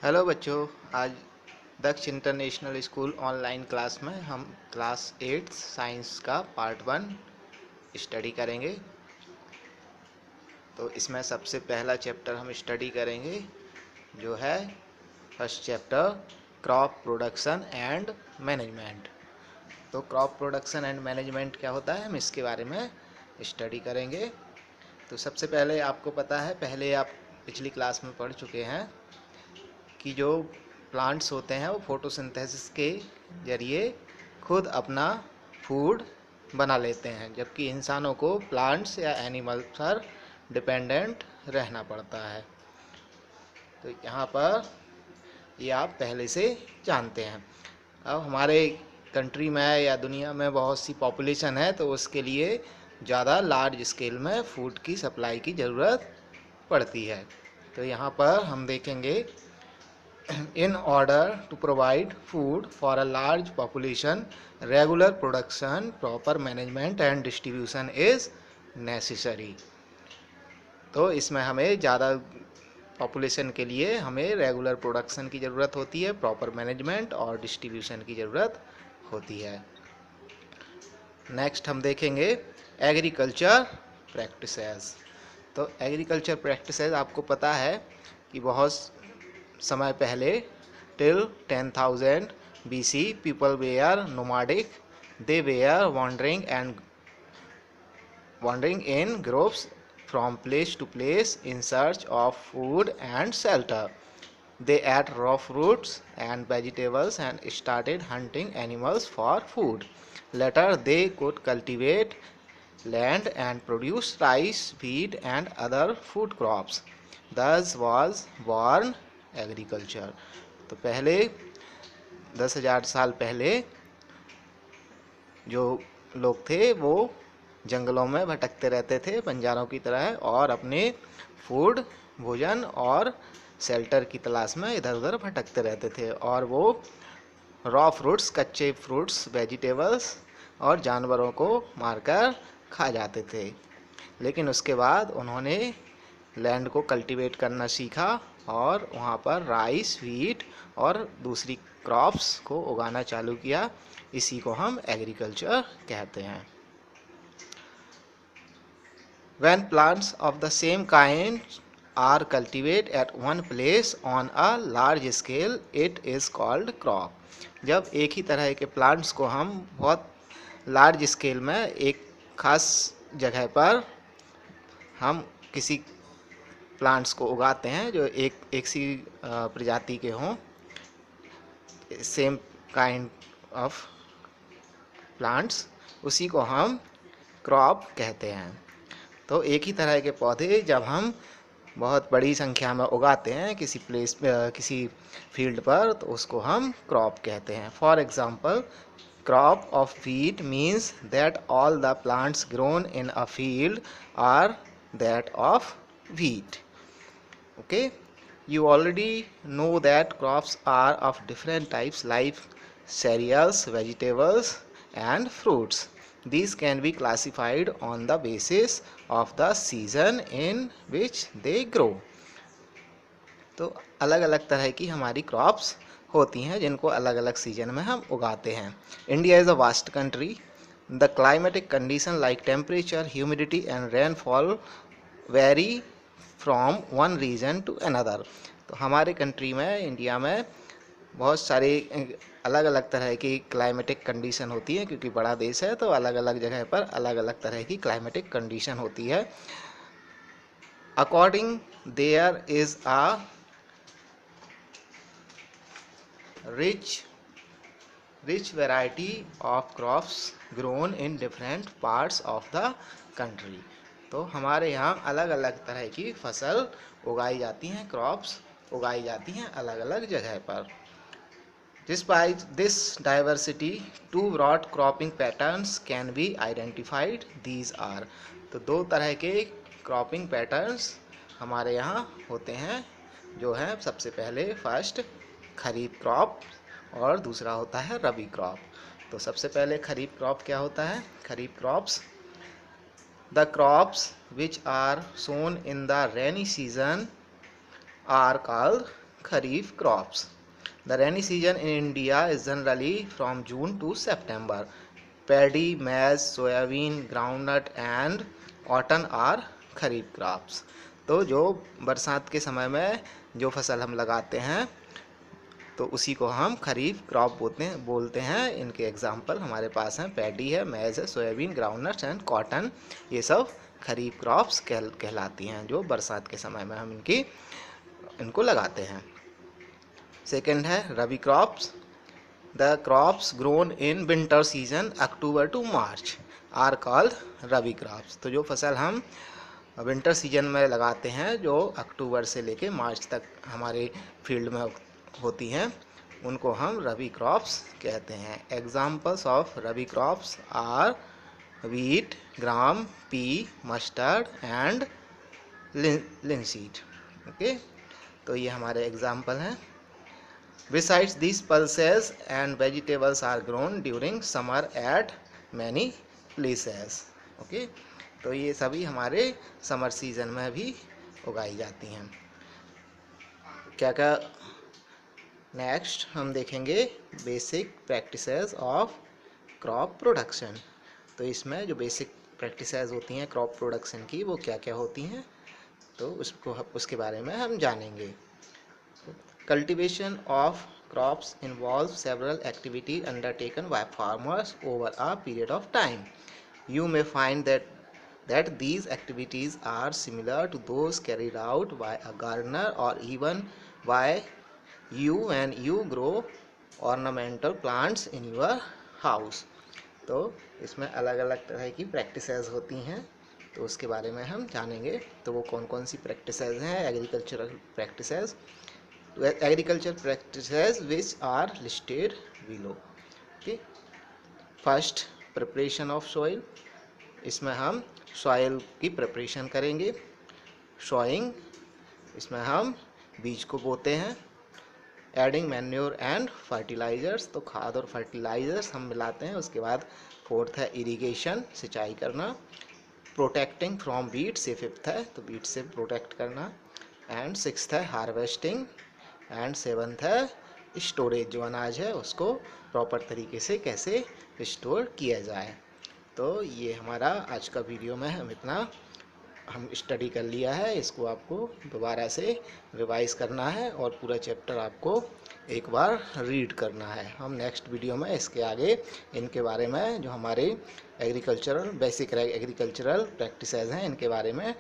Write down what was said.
Hello बच्चों। आज दक्ष international school online class में हम क्लास 8 साइंस का पार्ट 1 स्टडी करेंगे। तो इसमें सबसे पहला चैप्टर हम स्टडी करेंगे जो है first chapter, crop production and management. तो क्रॉप प्रोडक्शन एंड मैनेजमेंट क्या होता है, हम इसके बारे में स्टडी करेंगे। तो सबसे पहले आपको पता है, पहले आप पिछली क्लास में पढ़ चुके हैं कि जो प्लांट्स होते हैं वो फोटोसिंथेसिस के जरिए खुद अपना फूड बना लेते हैं, जबकि इंसानों को प्लांट्स या एनिमल पर डिपेंडेंट रहना पड़ता है। तो यहाँ पर ये आप पहले से जानते हैं। अब हमारे कंट्री में या दुनिया में बहुत सी पॉपुलेशन है, तो उसके लिए ज़्यादा लार्ज स्केल में फूड की सप्लाई की ज़रूरत पड़ती है। तो यहाँ पर हम देखेंगे, in order to provide food for a large population, regular production, proper management and distribution is necessary। तो इसमें हमें ज़्यादा पॉपुलेशन के लिए हमें रेगुलर प्रोडक्शन की ज़रूरत होती है, प्रॉपर मैनेजमेंट और डिस्ट्रीब्यूशन की ज़रूरत होती है। नेक्स्ट हम देखेंगे एग्रीकल्चर प्रैक्टिसेस। तो एग्रीकल्चर प्रैक्टिसेस आपको पता है कि बहुत समय पहले till 10,000 BC people were nomadic. They were wandering in groups from place to place in search of food and shelter. They ate raw fruits and vegetables and started hunting animals for food. Later they could cultivate land and produce rice, wheat and other food crops. Thus was born agriculture. तो पहले 10,000 साल पहले जो लोग थे वो जंगलों में भटकते रहते थे बंजारों की तरह, और अपने फूड, भोजन और शेल्टर की तलाश में इधर उधर भटकते रहते थे, और वो रॉ फ्रूट्स, कच्चे फ्रूट्स, वेजिटेबल्स और जानवरों को मारकर खा जाते थे। लेकिन उसके बाद उन्होंने लैंड को कल्टीवेट करना सीखा और वहाँ पर राइस, व्हीट और दूसरी क्रॉप्स को उगाना चालू किया। इसी को हम एग्रीकल्चर कहते हैं। When plants of the same kind are cultivated at one place on a large scale, it is called crop। जब एक ही तरह के प्लांट्स को हम बहुत लार्ज स्केल में एक खास जगह पर हम किसी प्लांट्स को उगाते हैं जो एक सी प्रजाति के हों, सेम काइंड ऑफ प्लांट्स, उसी को हम क्रॉप कहते हैं। तो एक ही तरह के पौधे जब हम बहुत बड़ी संख्या में उगाते हैं किसी फील्ड पर, तो उसको हम क्रॉप कहते हैं। For example, crop of wheat means that all the plants grown in a field are that of wheat। Okay, you already know that crops are of different types like cereals, vegetables and fruits. These can be classified on the basis of the season in which they grow। तो अलग अलग तरह की हमारी crops होती हैं जिनको अलग अलग सीजन में हम उगाते हैं। India is a vast country. The climatic condition like temperature, humidity and rainfall vary from one region to another. तो हमारे कंट्री में, इंडिया में, बहुत सारे अलग अलग तरह की क्लाइमेटिक कंडीशन होती है, क्योंकि बड़ा देश है तो अलग अलग जगह पर अलग अलग तरह की क्लाइमेटिक कंडीशन होती है। According there is a rich variety of crops grown in different parts of the country। तो हमारे यहाँ अलग अलग तरह की फसल उगाई जाती हैं, क्रॉप्स उगाई जाती हैं अलग अलग जगह पर। Despite this diversity, two broad cropping patterns can be identified। These are, तो दो तरह के क्रॉपिंग पैटर्न्स हमारे यहाँ होते हैं, जो है सबसे पहले फर्स्ट खरीफ क्रॉप और दूसरा होता है रबी क्रॉप। तो सबसे पहले खरीफ क्रॉप क्या होता है? Kharif crops, the crops which are sown in the rainy season are called kharif crops. The rainy season in India is generally from June to September. Paddy, maize, soybean, groundnut and cotton are kharif crops. तो जो बरसात के समय में जो फसल हम लगाते हैं तो उसी को हम खरीफ क्रॉप बोलते हैं। इनके एग्जाम्पल हमारे पास हैं, पैडी है, मैज है, सोयाबीन, ग्राउंडनट्स एंड कॉटन। ये सब खरीफ क्रॉप्स कहलाती हैं जो बरसात के समय में हम इनको लगाते हैं। सेकंड है rabi crops. The crops grown in winter season October to March are called rabi crops. तो जो फसल हम विंटर सीजन में लगाते हैं जो अक्टूबर से लेके मार्च तक हमारे फील्ड में होती हैं उनको हम रबी क्रॉप्स कहते हैं। Examples of rabi crops are wheat, gram, pea, mustard and linseed. Okay, तो ये हमारे एग्जाम्पल हैं। Besides these pulses and vegetables are grown during summer at many places. Okay, तो ये सभी हमारे समर सीजन में भी उगाई जाती हैं। क्या क्या नेक्स्ट हम देखेंगे basic practices of crop production. तो इसमें जो बेसिक प्रैक्टिसेस होती हैं क्रॉप प्रोडक्शन की वो क्या क्या होती हैं तो उसके बारे में हम जानेंगे। Cultivation of crops involves several activities undertaken by farmers over a period of time. You may find that these activities are similar to those carried out by a gardener or even by you when you grow ornamental plants in your house. तो इसमें अलग अलग तरह की practices होती हैं तो उसके बारे में हम जानेंगे। तो वो कौन कौन सी प्रैक्टिसेस हैं agricultural practices. Agriculture practices which are listed below. Okay, first preparation of soil. इसमें हम सॉइल की प्रिपरेशन करेंगे। सॉइंग, इसमें हम बीज को बोते हैं। एडिंग मैन्योर एंड फर्टिलाइजर्स, तो खाद और फर्टिलाइजर्स हम मिलाते हैं। उसके बाद फोर्थ है इरिगेशन, सिंचाई करना। प्रोटेक्टिंग फ्रॉम बीट्स, ये फिफ्थ है तो बीट से प्रोटेक्ट करना। एंड सिक्स्थ है हार्वेस्टिंग। एंड सेवन्थ है स्टोरेज, जो अनाज है उसको प्रॉपर तरीके से कैसे स्टोर किया जाए। तो ये हमारा आज का वीडियो में हम स्टडी कर लिया है। इसको आपको दोबारा से रिवाइज करना है और पूरा चैप्टर आपको एक बार रीड करना है। हम नेक्स्ट वीडियो में इसके आगे इनके बारे में जो हमारे बेसिक एग्रीकल्चरल प्रैक्टिसेस हैं इनके बारे में